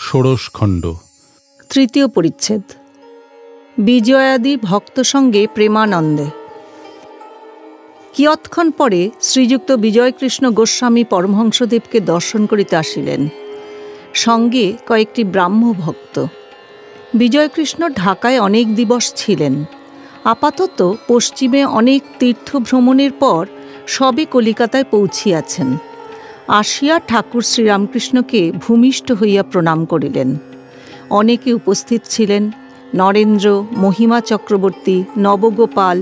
ষোড়শ খণ্ড। তৃতীয় পরিচ্ছেদ। বিজয়াদি ভক্ত সঙ্গে প্রেমানন্দে। কিয়ৎক্ষণ পরে শ্রীযুক্ত বিজয়কৃষ্ণ গোস্বামী পরমহংসদেবকে দর্শন করিতে আসিলেন, সঙ্গে কয়েকটি ব্রাহ্ম ভক্ত। বিজয়কৃষ্ণ ঢাকায় অনেক দিবস ছিলেন। আপাতত পশ্চিমে অনেক তীর্থ ভ্রমণের পর সবে কলিকাতায় পৌঁছিয়াছেন। আসিয়া ঠাকুর শ্রীরামকৃষ্ণকে ভূমিষ্ঠ হইয়া প্রণাম করিলেন। অনেকে উপস্থিত ছিলেন। নরেন্দ্র, মহিমা চক্রবর্তী, নবগোপাল,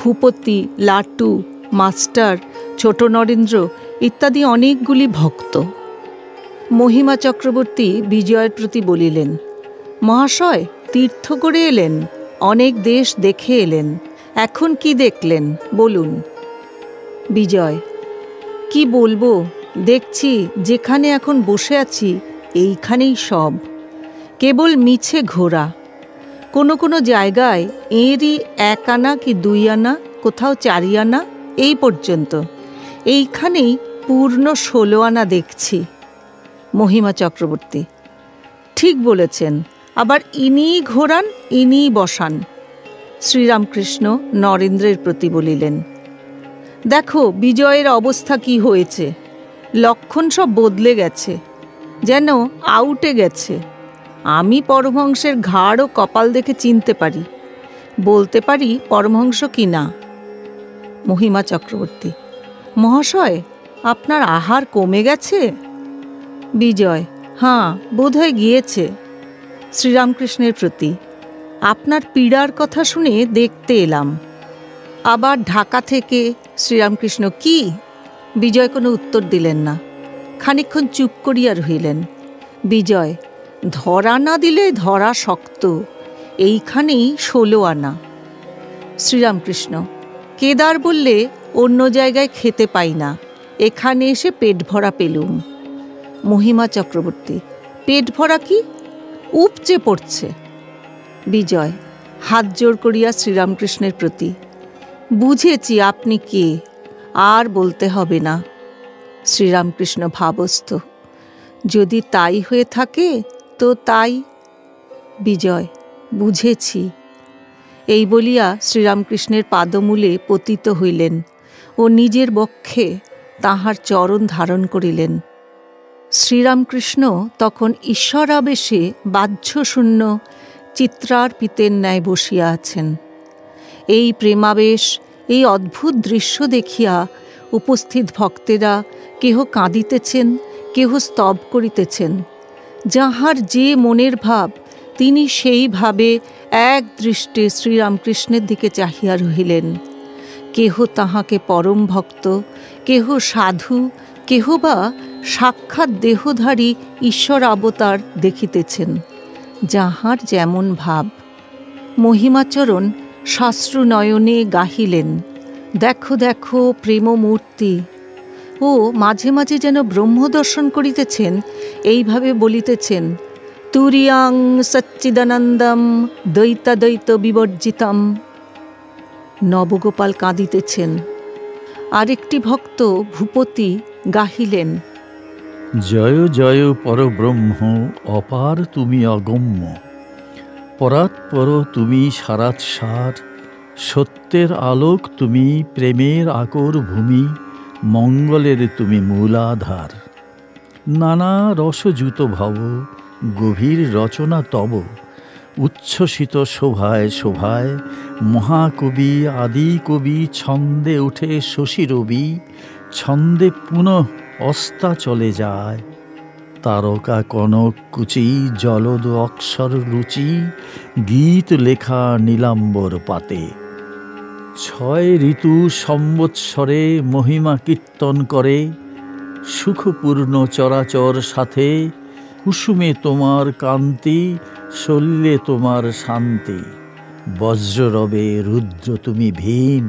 ভূপতি, লাটু, মাস্টার, ছোট নরেন্দ্র ইত্যাদি অনেকগুলি ভক্ত। মহিমা চক্রবর্তী বিজয়ের প্রতি বলিলেন, মহাশয় তীর্থ করে এলেন, অনেক দেশ দেখে এলেন, এখন কি দেখলেন বলুন। বিজয়, কি বলবো, দেখছি যেখানে এখন বসে আছি এইখানেই সব, কেবল মিছে ঘোরা। কোনো কোনো জায়গায় এরই 1 আনা কি 2 আনা, কোথাও 4 আনা, এই পর্যন্ত। এইখানেই পূর্ণ 16 আনা দেখছি। মহিমা চক্রবর্তী, ঠিক বলেছেন, আবার ইনিই ঘোরান, ইনিই বসান। শ্রীরামকৃষ্ণ নরেন্দ্রের প্রতি বলিলেন, দেখো বিজয়ের অবস্থা কি হয়েছে, লক্ষণ সব বদলে গেছে, যেন আউটে গেছে। আমি পরমহংসের ঘাড় ও কপাল দেখে চিনতে পারি, বলতে পারি পরমহংস কি না। মহিমা চক্রবর্তী, মহাশয় আপনার আহার কমে গেছে? বিজয়, হ্যাঁ বোধহয় গিয়েছে। শ্রীরামকৃষ্ণের প্রতি, আপনার পীড়ার কথা শুনে দেখতে এলাম। আবার ঢাকা থেকে। শ্রীরামকৃষ্ণ, কি? বিজয় কোনো উত্তর দিলেন না, খানিকক্ষণ চুপ করিয়া রহিলেন। বিজয়, ধরা না দিলে ধরা শক্ত, এইখানেই 16 আনা। শ্রীরামকৃষ্ণ, কেদার বললে অন্য জায়গায় খেতে পাই না, এখানে এসে পেট ভরা পেলুম। মহিমা চক্রবর্তী, পেট ভরা কি? উপচে পড়ছে। বিজয় হাত জোর করিয়া শ্রীরামকৃষ্ণের প্রতি, বুঝেছি আপনি কে, আর বলতে হবে না। শ্রীরামকৃষ্ণ ভাবস্থ, যদি তাই হয়ে থাকে তো তাই। বিজয়, বুঝেছি। এই বলিয়া শ্রীরামকৃষ্ণের পাদমূলে পতিত হইলেন ও নিজের বক্ষে তাঁহার চরণ ধারণ করিলেন। শ্রীরামকৃষ্ণ তখন ঈশ্বরাবেশে বাহ্যশূন্য চিত্রার্পিতের ন্যায় বসিয়া আছেন। এই প্রেমাবেশ, এই অদ্ভুত দৃশ্য দেখিয়া উপস্থিত ভক্তেরা কেহ কাঁদিতেছেন, কেহ স্তব করিতেছেন। যাহার যে মনের ভাব, তিনি সেইভাবে এক দৃষ্টে শ্রীরামকৃষ্ণের দিকে চাহিয়া রহিলেন। কেহ তাহাকে পরম ভক্ত, কেহ সাধু, কেহ বা সাক্ষাৎ দেহধারী ঈশ্বর অবতার দেখিতেছেন। যাহার যেমন ভাব। মহিমাচরণ শাস্ত্রু নয়নে গাহিলেন, দেখো দেখো প্রেমমূর্তি। ও মাঝে মাঝে যেন ব্রহ্মদর্শন করিতেছেন, এইভাবে বলিতেছেন, তুরিয়াং সচ্চিদানন্দম দ্বৈতাদ্বৈত বিবর্জিতম। নবগোপাল কাঁদিতেছেন। আরেকটি ভক্ত ভূপতি গাহিলেন, জয় জয় পরব্রহ্ম, অপার তুমি অগম্য, পরাৎপর তুমি সারাৎসার, সত্যের আলোক তুমি, প্রেমের আকর ভূমি, মঙ্গলের তুমি মূলাধার। নানা রসযুত ভব, গভীর রচনা তব, উচ্ছ্বসিত শোভায় শোভায়, মহাকবি আদি কবি, ছন্দে উঠে শশী রবি, ছন্দে পুনঃ অস্তা চলে যায়। তারকা কনক কুচি, জলদ অক্ষর রুচি, গীত লেখা নীলাম্বর পাতে। 6 ঋতু সম্বৎসরে মহিমা কীর্তন করে, সুখপূর্ণ চরাচর সাথে, কুসুমে তোমার কান্তি, শল্যে তোমার শান্তি। বজ্ররবে রুদ্র তুমি ভীম,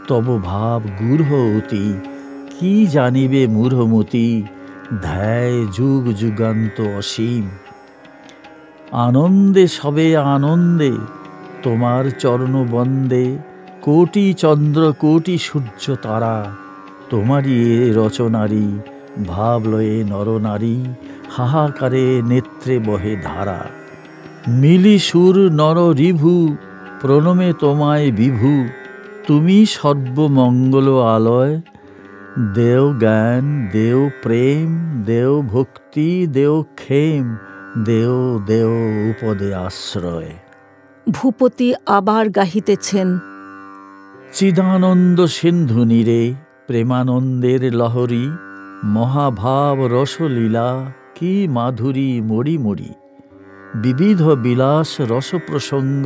তব ভাব গূঢ় অতি, কি জানিবে মূঢ়মতি, ধ্যায় যুগ যুগান্ত অসীম। আনন্দে সবে আনন্দে, তোমার চরণ বন্দে, কোটি চন্দ্র কোটি সূর্য তারা, তোমারই এ রচনারি, ভাব লয়ে নরনারী, হাহাকারে নেত্রে বহে ধারা। মিলি সুর নর রিভু, প্রণমে তোমায় বিভু, তুমি সর্বমঙ্গল আলয়। দেও জ্ঞান, দেও প্রেম, দেও ভক্তি, দেও ক্ষেম, দেও দেও উপদে আশ্রয়। ভূপতি আবার গাহিতেছেন, চিদানন্দ সিন্ধু নীরে, প্রেমানন্দের লহরী, মহাভাব রসলীলা, কি মাধুরী মরি মরি। বিবিধ বিলাস রসপ্রসঙ্গ,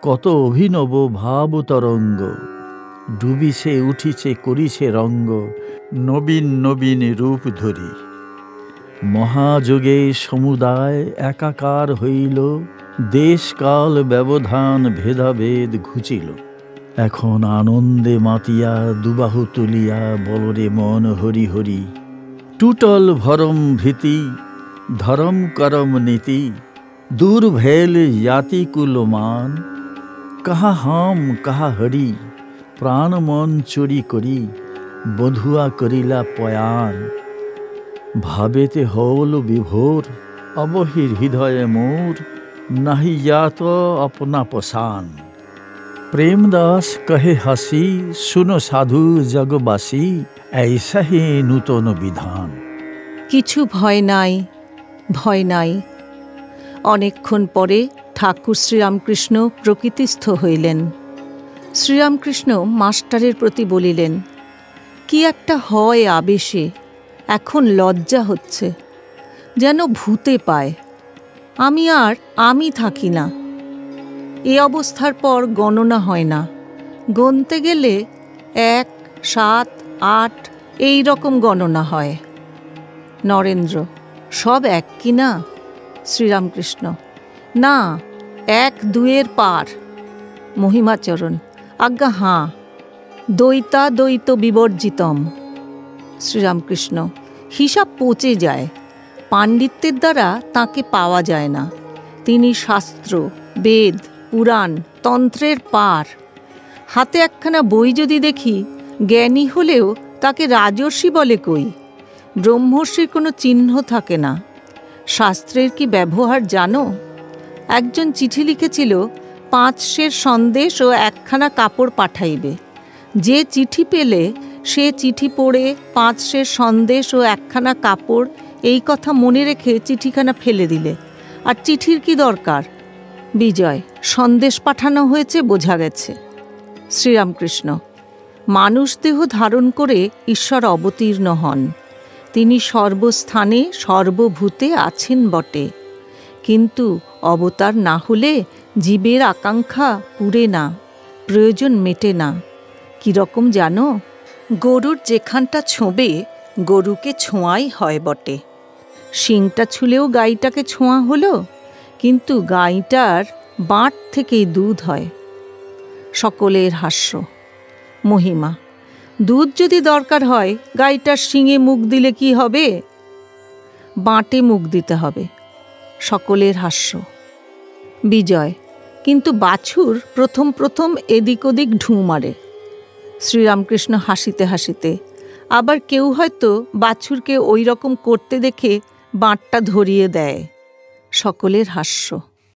কত অভিনব ভাব তরঙ্গ। ডুবিছে উঠিছে করিছে রঙ্গ, নবীন নবীন রূপ ধরি। মহাযোগে সমুদায় একাকার হইল, দেশকাল ব্যবধান ভেদাভেদ ঘুচিল। এখন আনন্দে মাতিয়া দুবাহু তুলিয়া বলরে মন হরি হরি। টুটল ভরম ভীতি, ধরম করম নীতি, দূর ভেল জাতি কুলমান। কাহা হাম কাহা হরি, প্রাণ মন চুরি করি, বধুয়া করিলা পয়ান। ভাবেতে হল বিভোর, অবহির হৃদয়ে মোর, নাহি যাত আপনা পসান। প্রেমদাস কহে হাসি, শুনো সাধু জগবাসী, ऐसा ही নূতন বিধান। কিছু ভয় নাই, ভয় নাই। অনেকক্ষণ পরে ঠাকুর শ্রীরামকৃষ্ণ প্রকৃতিস্থ হইলেন। শ্রীরামকৃষ্ণ মাস্টারের প্রতি বলিলেন, কি একটা হয় আবেশে, এখন লজ্জা হচ্ছে, যেন ভূতে পায়। আমি আর আমি থাকি না। এ অবস্থার পর গণনা হয় না, গণতে গেলে 1, 7, 8 এই রকম গণনা হয়। নরেন্দ্র, সব এক কি না? শ্রীরামকৃষ্ণ, না, 1, 2 পার। মহিমাচরণ, আজ্ঞা হাঁ, দ্বৈতা দ্বৈত বিবর্জিতম। শ্রীরামকৃষ্ণ, হিসাব পচে যায়, পাণ্ডিত্যের দ্বারা তাকে পাওয়া যায় না। তিনি শাস্ত্র, বেদ, পুরাণ, তন্ত্রের পার। হাতে একখানা বই যদি দেখি, জ্ঞানী হলেও তাকে রাজর্ষি বলে কই। ব্রহ্মর্ষির কোনো চিহ্ন থাকে না। শাস্ত্রের কি ব্যবহার জানো? একজন চিঠি লিখেছিল, 5 সের সন্দেশ ও একখানা কাপড় পাঠাইবে। যে চিঠি পেলে সে চিঠি পড়ে 5 সের সন্দেশ ও একখানা কাপড় এই কথা মনে রেখে চিঠিখানা ফেলে দিলে। আর চিঠির কি দরকার? বিজয়, সন্দেশ পাঠানো হয়েছে, বোঝা গেছে। শ্রীরামকৃষ্ণ, মানুষ দেহ ধারণ করে ঈশ্বর অবতীর্ণ হন। তিনি সর্বস্থানে সর্বভূতে আছেন বটে, কিন্তু অবতার না হলে জীবের আকাঙ্ক্ষা পুরে না, প্রয়োজন মেটে না। কীরকম জানো? গরুর যেখানটা ছোঁবে গরুকে ছোঁয়াই হয় বটে। শিংটা ছুলেও গাইটাকে ছোঁয়া হলো, কিন্তু গাইটার বাঁট থেকেই দুধ হয়। সকলের হাস্য। মহিমা, দুধ যদি দরকার হয়, গাইটার শিঙে মুখ দিলে কি হবে? বাঁটে মুখ দিতে হবে। সকলের হাস্য। বিজয়, কিন্তু বাছুর প্রথম প্রথম এদিক ওদিক ঢুঁ মারে। শ্রীরামকৃষ্ণ হাসিতে হাসিতে, আবার কেউ হয়তো বাছুরকে ওই রকম করতে দেখে বাঁটটা ধরিয়ে দেয়। সকলের হাস্য।